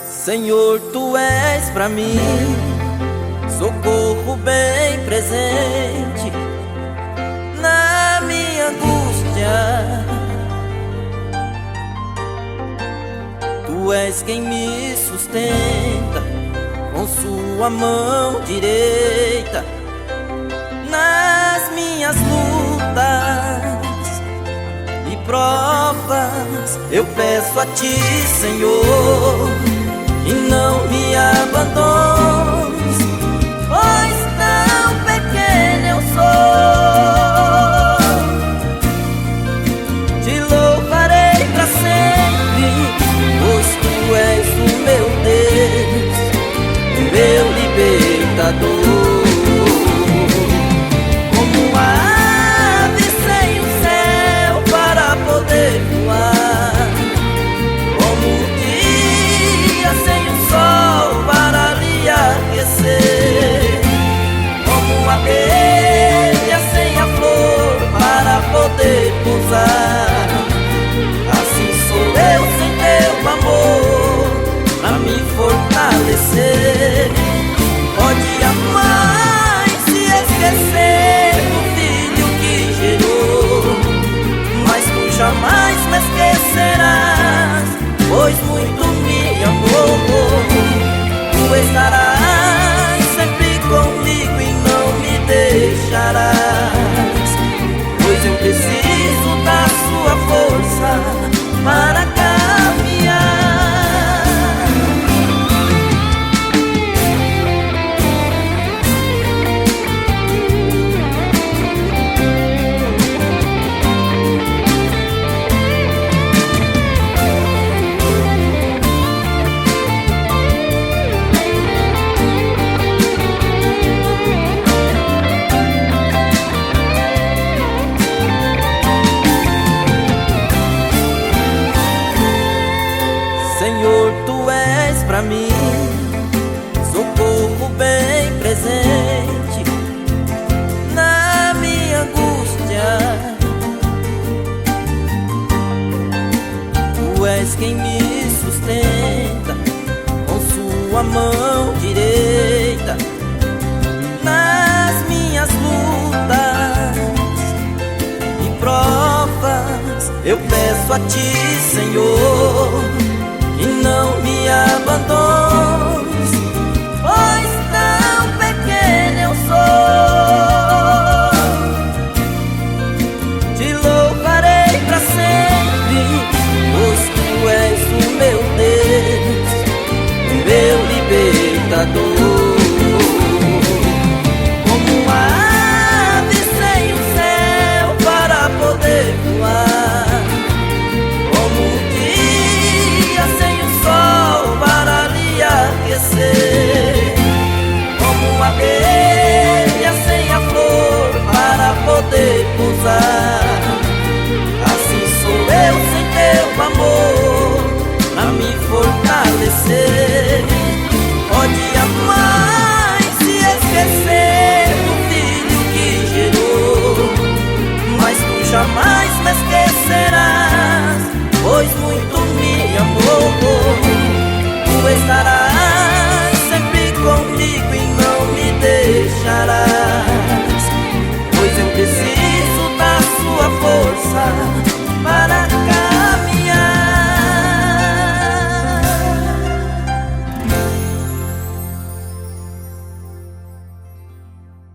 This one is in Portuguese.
Senhor, Tu és pra mim socorro bem presente na minha angústia. Tu és quem me sustenta com Sua mão direita nas minhas lutas e provas. Eu peço a Ti, Senhor, e não me abandones, pois tão pequeno eu sou. Te louvarei pra sempre, pois Tu és o meu Deus, o meu libertador. Como a ave sem o céu para poder voar, como o dia sem o sol para lhe aquecer, como a abelha sem a flor para poder pousar. Assim sou eu sem Teu amor pra me fortalecer. Pode a mãe se esquecer do filho que gerou, mas Tu jamais me esquecerás, pois muito me amou. Tu estarás sempre comigo e não me deixarás, pois eu preciso da Sua força para caminhar. Senhor, Tu és pra mim socorro bem presente na minha angústia. Tu és quem me sustenta com Sua mão direita nas minhas lutas e provas. Eu peço a Ti, Senhor,